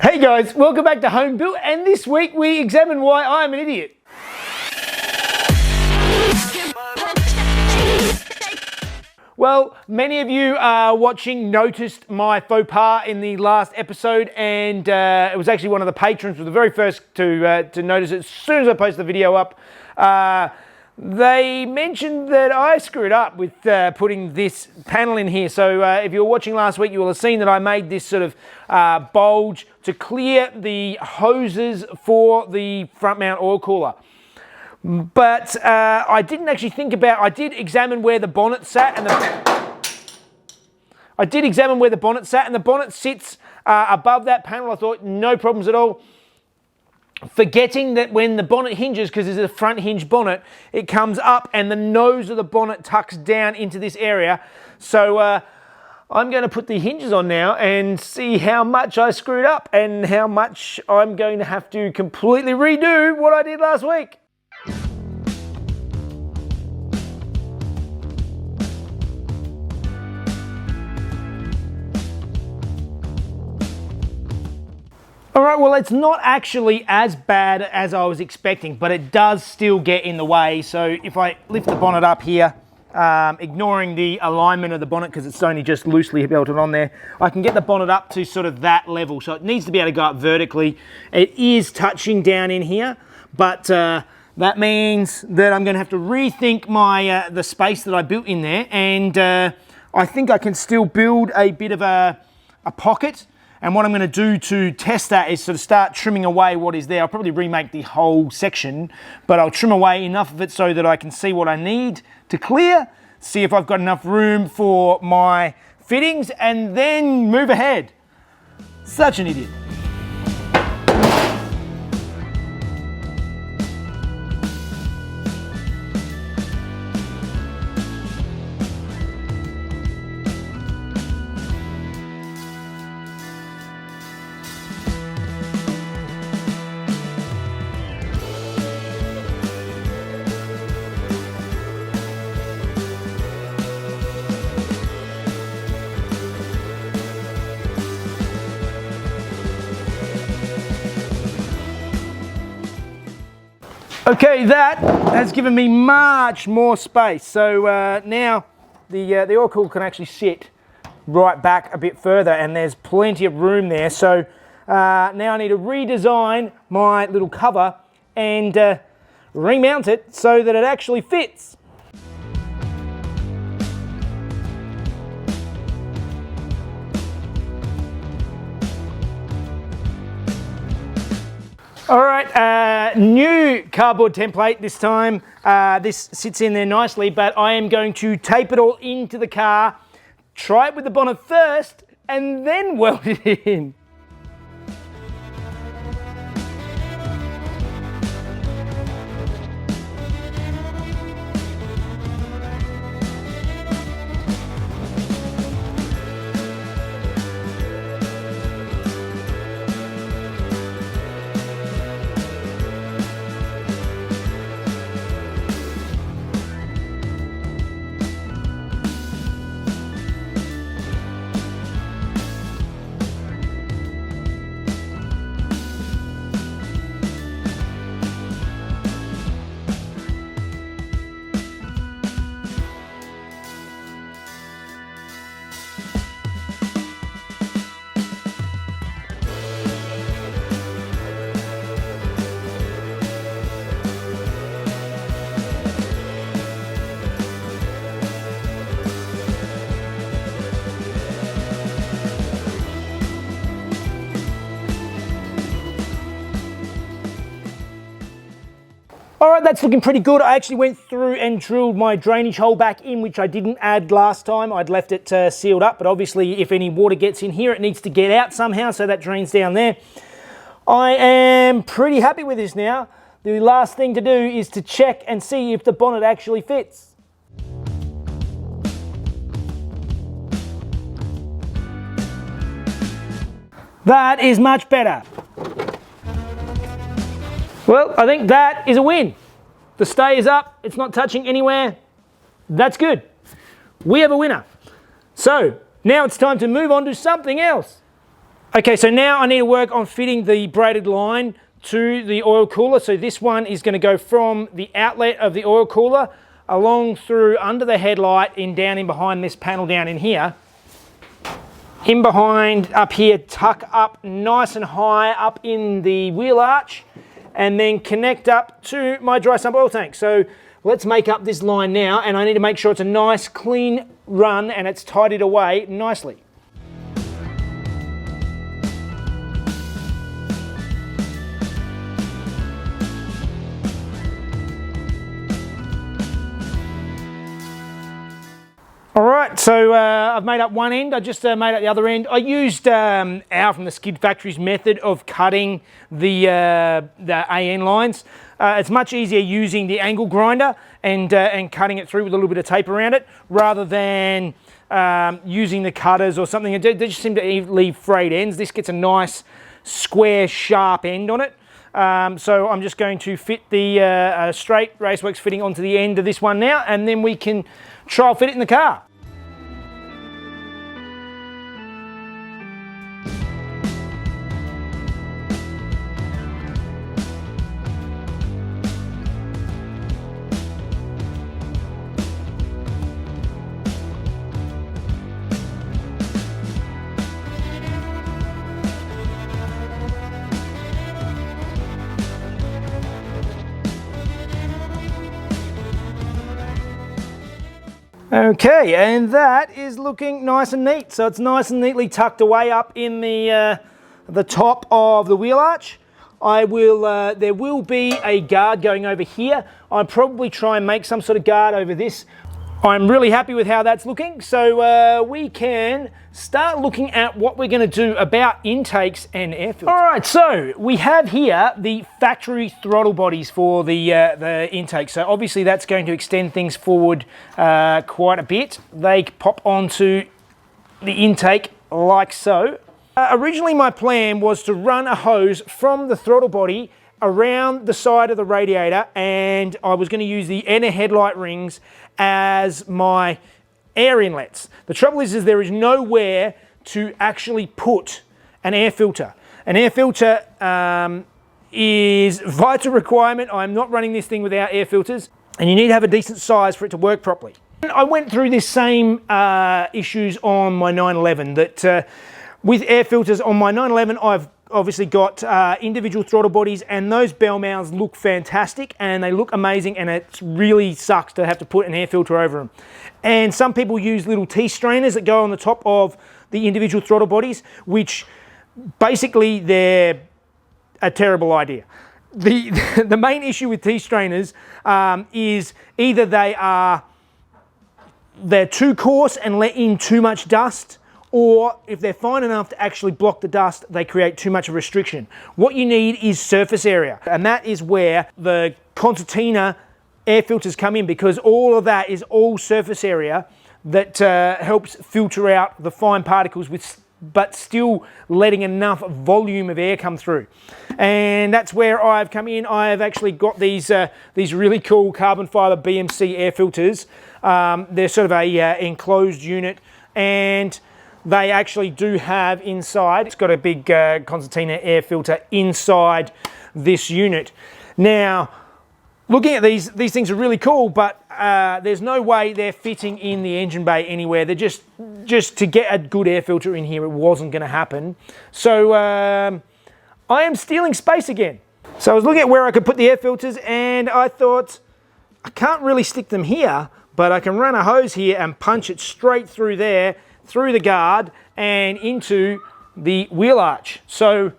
Hey guys, welcome back to Home Built, and this week we examine why I'm an idiot. Well, many of you watching noticed my faux pas in the last episode, and it was actually one of the patrons, was the very first to notice it as soon as I posted the video up. They mentioned that I screwed up with putting this panel in here. So if you were watching last week, you will have seen that I made this sort of bulge to clear the hoses for the front mount oil cooler. But I didn't actually think about, I did examine where the bonnet sat, and the bonnet sits above that panel. I thought, no problems at all. Forgetting that when the bonnet hinges, because it's a front hinge bonnet, it comes up and the nose of the bonnet tucks down into this area. So I'm going to put the hinges on now and see how much I screwed up and how much I'm going to have to completely redo what I did last week. All right, well, it's not actually as bad as I was expecting, but it does still get in the way. So if I lift the bonnet up here, ignoring the alignment of the bonnet because it's only just loosely belted on there, I can get the bonnet up to sort of that level. So it needs to be able to go up vertically. It is touching down in here, but that means that I'm going to have to rethink my the space that I built in there. And I think I can still build a bit of a pocket. And what I'm going to do to test that is sort of start trimming away what is there. I'll probably remake the whole section, but I'll trim away enough of it so that I can see what I need to clear, see if I've got enough room for my fittings, and then move ahead. Such an idiot. Okay, that has given me much more space. So now the oil cooler can actually sit right back a bit further, and there's plenty of room there. So now I need to redesign my little cover and remount it so that it actually fits. All right, new cardboard template this time. This sits in there nicely, but I am going to tape it all into the car, try it with the bonnet first, and then weld it in. All right, that's looking pretty good. I actually went through and drilled my drainage hole back in, which I didn't add last time. I'd left it sealed up, but obviously if any water gets in here, it needs to get out somehow, so that drains down there. I am pretty happy with this now. The last thing to do is to check and see if the bonnet actually fits. That is much better. Well, I think that is a win. The stay is up, it's not touching anywhere. That's good. We have a winner. So now it's time to move on to something else. Okay, so now I need to work on fitting the braided line to the oil cooler. So this one is going to go from the outlet of the oil cooler along through under the headlight in down in behind this panel down in here. In behind up here, tuck up nice and high up in the wheel arch, and then connect up to my dry sump oil tank. So let's make up this line now, and I need to make sure it's a nice clean run and it's tidied away nicely. All right, so I've made up one end. I just made up the other end. I used Al from the Skid Factory's method of cutting the AN lines. It's much easier using the angle grinder and cutting it through with a little bit of tape around it, rather than using the cutters or something. They just seem to leave frayed ends. This gets a nice square, sharp end on it. So I'm just going to fit the straight Raceworks fitting onto the end of this one now, and then we can trial fit it in the car. Okay, and that is looking nice and neat. So it's nice and neatly tucked away up in the top of the wheel arch. There will be a guard going over here. I'll probably try and make some sort of guard over this. I'm really happy with how that's looking. So we can start looking at what we're going to do about intakes and air filters. All right, so we have here the factory throttle bodies for the intake. So obviously that's going to extend things forward quite a bit. They pop onto the intake like so. Originally my plan was to run a hose from the throttle body around the side of the radiator, and I was going to use the inner headlight rings as my air inlets. The trouble is there is nowhere to actually put an air filter. An air filter is a vital requirement. I'm not running this thing without air filters, and you need to have a decent size for it to work properly. I went through this same issues on my 911, that with air filters on my 911 I've obviously got individual throttle bodies, and those bell mouths look fantastic and they look amazing, and it really sucks to have to put an air filter over them. And some people use little T-strainers that go on the top of the individual throttle bodies, which basically they're a terrible idea. The main issue with T-strainers is either they're too coarse and let in too much dust, or if they're fine enough to actually block the dust, they create too much of a restriction. What you need is surface area, and that is where the Concertina air filters come in, because all of that is all surface area that helps filter out the fine particles but still letting enough volume of air come through. And that's where I've come in. I've actually got these really cool carbon fiber BMC air filters. They're sort of a enclosed unit, and they actually do have inside, it's got a big Concertina air filter inside this unit. Now, looking at these things are really cool, but there's no way they're fitting in the engine bay anywhere. They're just to get a good air filter in here, it wasn't going to happen. So I am stealing space again. So I was looking at where I could put the air filters, and I thought, I can't really stick them here, but I can run a hose here and punch it straight through there, through the guard and into the wheel arch. So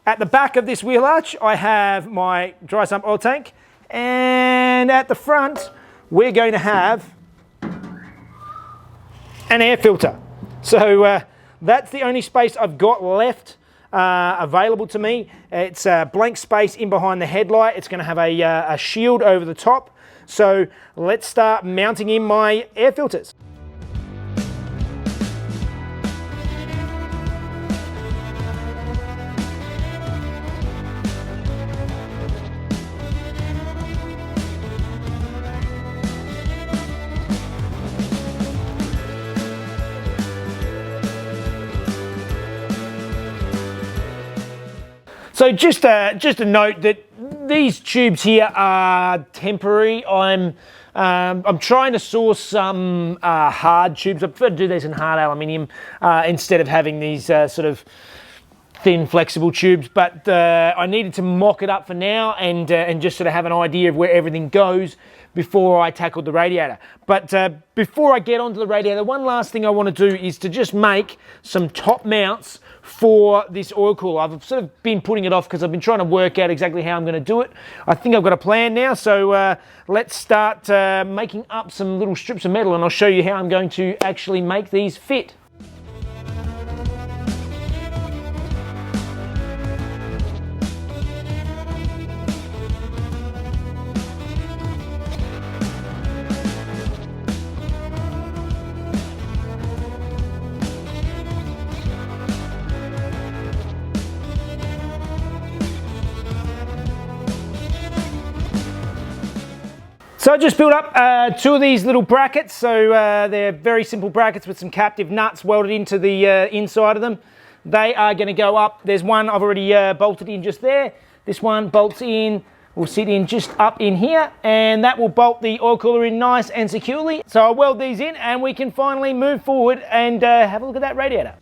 at the back of this wheel arch, I have my dry sump oil tank, and at the front, we're going to have an air filter. So that's the only space I've got left available to me. It's a blank space in behind the headlight. It's going to have a shield over the top. So let's start mounting in my air filters. So just a note that these tubes here are temporary. I'm trying to source some hard tubes. I prefer to do these in hard aluminium instead of having these sort of thin flexible tubes, but I needed to mock it up for now and just sort of have an idea of where everything goes before I tackled the radiator. But before I get onto the radiator, one last thing I want to do is to just make some top mounts for this oil cooler. I've sort of been putting it off because I've been trying to work out exactly how I'm going to do it. I think I've got a plan now, so let's start making up some little strips of metal, and I'll show you how I'm going to actually make these fit. So I just built up two of these little brackets. So they're very simple brackets with some captive nuts welded into the inside of them. They are going to go up. There's one I've already bolted in just there. This one bolts in, will sit in just up in here, and that will bolt the oil cooler in nice and securely. So I'll weld these in and we can finally move forward and have a look at that radiator.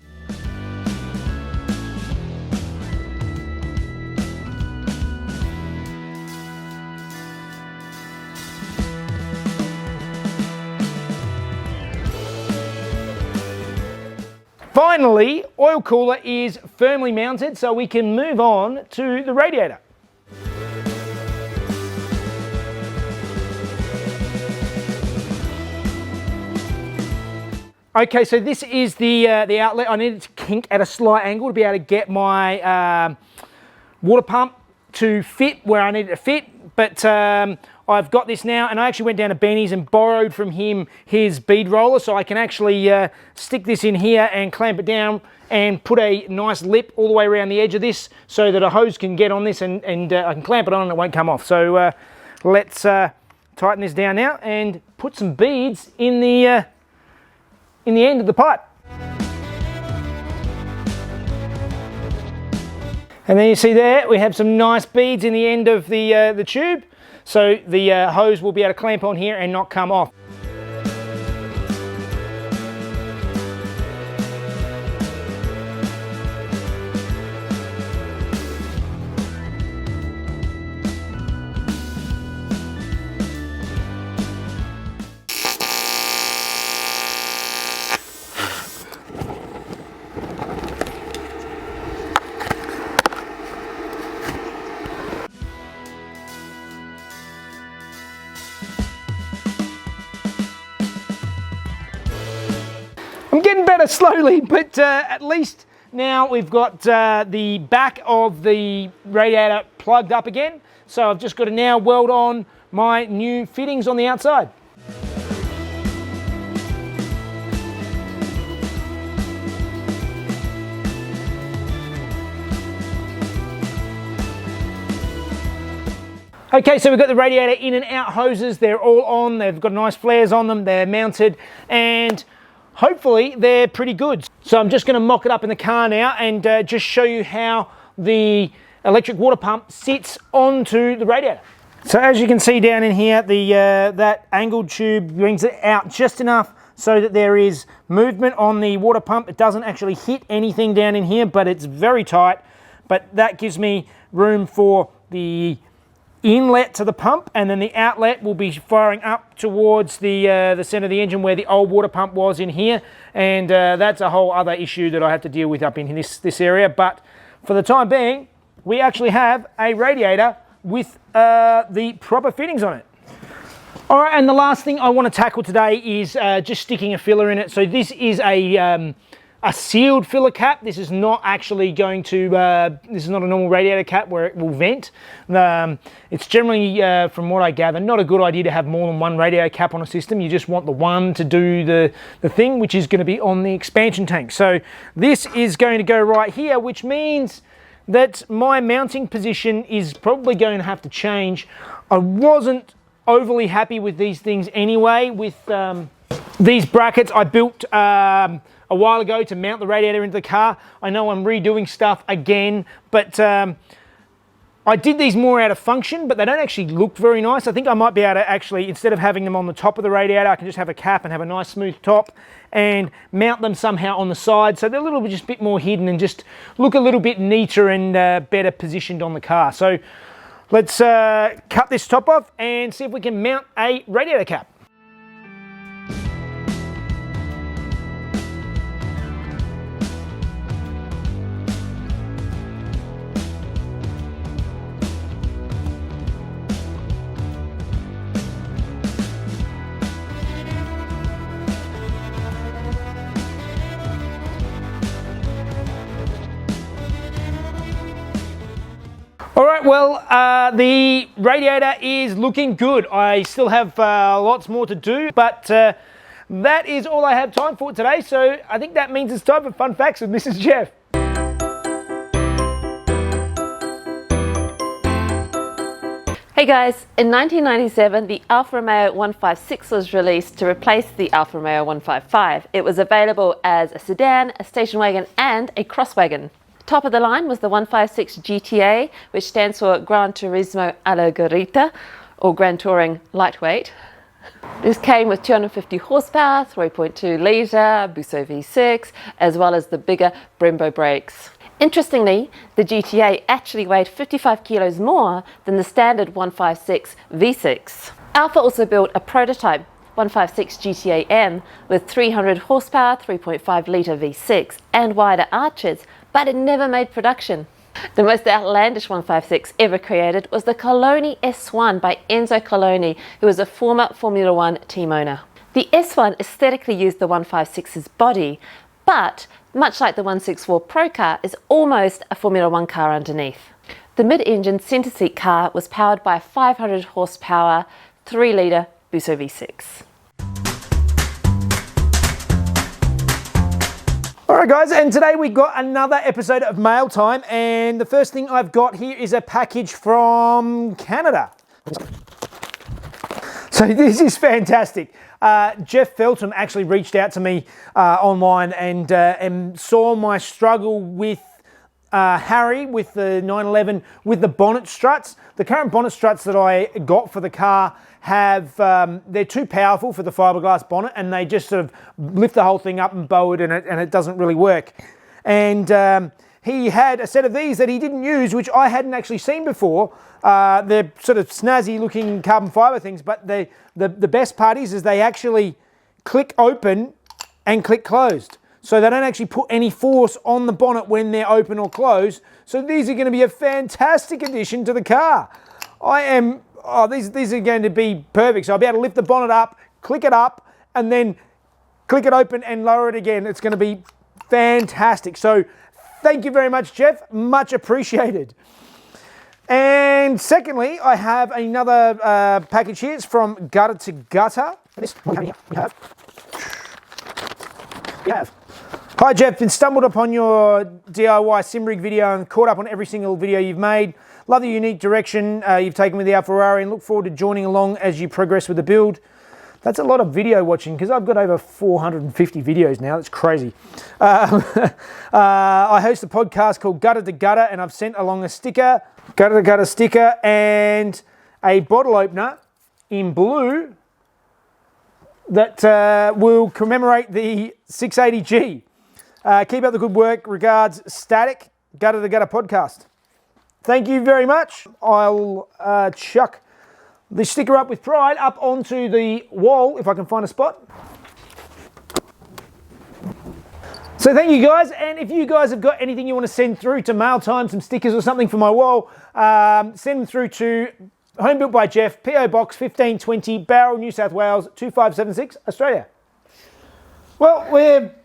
Finally, oil cooler is firmly mounted, so we can move on to the radiator. Okay, so this is the outlet. I needed to kink at a slight angle to be able to get my water pump to fit where I need it to fit, but I've got this now, and I actually went down to Benny's and borrowed from him his bead roller, so I can actually stick this in here and clamp it down and put a nice lip all the way around the edge of this so that a hose can get on this and I can clamp it on and it won't come off. So let's tighten this down now and put some beads in the end of the pipe. And then you see there, we have some nice beads in the end of the tube. So the hose will be able to clamp on here and not come off. I'm getting better slowly, but at least now we've got the back of the radiator plugged up again. So I've just got to now weld on my new fittings on the outside. Okay, so we've got the radiator in and out hoses. They're all on. They've got nice flares on them. They're mounted, and hopefully they're pretty good. So I'm just going to mock it up in the car now and just show you how the electric water pump sits onto the radiator. So as you can see down in here, that angled tube brings it out just enough so that there is movement on the water pump. It doesn't actually hit anything down in here, but it's very tight. But that gives me room for the inlet to the pump, and then the outlet will be firing up towards the center of the engine where the old water pump was in here, and that's a whole other issue that I have to deal with up in this area. But for the time being, we actually have a radiator with the proper fittings on it. All right, and the last thing I want to tackle today is just sticking a filler in it. So this is a sealed filler cap. This is not actually going to, this is not a normal radiator cap where it will vent. It's generally, from what I gather, not a good idea to have more than one radiator cap on a system. You just want the one to do the thing, which is going to be on the expansion tank. So this is going to go right here, which means that my mounting position is probably going to have to change. I wasn't overly happy with these things anyway. With these brackets I built a while ago to mount the radiator into the car. I know I'm redoing stuff again, but I did these more out of function, but they don't actually look very nice. I think I might be able to actually, instead of having them on the top of the radiator, I can just have a cap and have a nice smooth top and mount them somehow on the side so they're a little bit, just a bit more hidden and just look a little bit neater and better positioned on the car. So let's cut this top off and see if we can mount a radiator cap. All right, well, the radiator is looking good. I still have lots more to do, but that is all I have time for today. So I think that means it's time for Fun Facts with Mrs. Jeff. Hey guys, in 1997 the Alfa Romeo 156 was released to replace the Alfa Romeo 155. It was available as a sedan, a station wagon and a cross wagon. Top of the line was the 156 GTA, which stands for Gran Turismo Allegorita, or Grand Touring Lightweight. This came with 250 horsepower, 3.2 litre, Busso V6, as well as the bigger Brembo brakes. Interestingly, the GTA actually weighed 55 kilos more than the standard 156 V6. Alfa also built a prototype 156 GTA M with 300 horsepower, 3.5 litre V6 and wider arches, but it never made production. The most outlandish 156 ever created was the Coloni S1 by Enzo Coloni, who was a former Formula One team owner. The S1 aesthetically used the 156's body, but much like the 164 Pro car, is almost a Formula One car underneath. The mid-engine centre seat car was powered by a 500 horsepower, 3 litre Busso V6. Alright guys, and today we got another episode of Mail Time, and the first thing I've got here is a package from Canada. So this is fantastic. Jeff Feltham actually reached out to me online and saw my struggle with Harry, with the 911, with the bonnet struts. The current bonnet struts that I got for the car have, they're too powerful for the fiberglass bonnet, and they just sort of lift the whole thing up and bow it, and it doesn't really work. And he had a set of these that he didn't use, which I hadn't actually seen before. They're sort of snazzy looking carbon fiber things, but the best part is they actually click open and click closed. So they don't actually put any force on the bonnet when they're open or closed. So these are going to be a fantastic addition to the car. These are going to be perfect. So I'll be able to lift the bonnet up, click it up, and then click it open and lower it again. It's going to be fantastic. So thank you very much, Jeff. Much appreciated. And secondly, I have another package here. It's from Gutter to Gutter. We have. Hi Jeff, been stumbled upon your DIY sim rig video and caught up on every single video you've made. Love the unique direction you've taken with the Alfarrari and look forward to joining along as you progress with the build. That's a lot of video watching because I've got over 450 videos now. That's crazy. I host a podcast called Gutter to Gutter, and I've sent along a sticker, Gutter to Gutter sticker, and a bottle opener in blue that will commemorate the 680G. Keep up the good work. Regards, Static, Gutter to Gutter podcast. Thank you very much. I'll chuck the sticker up with pride up onto the wall if I can find a spot. So thank you guys, and if you guys have got anything you want to send through to Mail Time, some stickers or something for my wall, send them through to Home Built by Jeff, PO Box 1520, Bowral, New South Wales 2576, Australia. Well, we're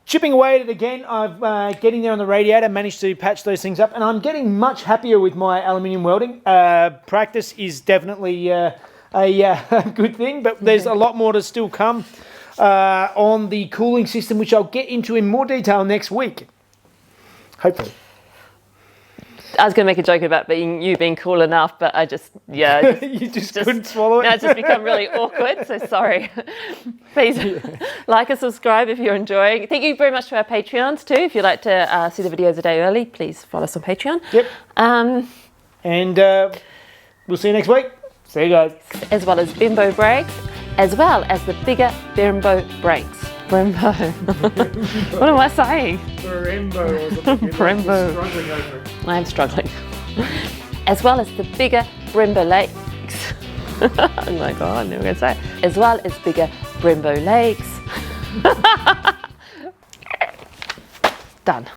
chipping away at it again. I've getting there on the radiator, managed to patch those things up, and I'm getting much happier with my aluminium welding. Practice is definitely a good thing, but there's a lot more to still come on the cooling system, which I'll get into in more detail next week, hopefully. I was going to make a joke about you being cool enough, but I just, yeah. You just couldn't swallow it? No, it's just become really awkward, so sorry. Please like and subscribe if you're enjoying. Thank you very much to our Patreons too. If you'd like to see the videos a day early, please follow us on Patreon. Yep. And we'll see you next week. See you guys. As well as bimbo brakes, as well as the bigger bimbo brakes. Brembo. What am I saying? Brembo or something. Brembo. Struggling over it. I'm struggling. As well as the bigger Brembo lakes. Oh my god, I'm never going to say it. As well as bigger Brembo lakes. Done.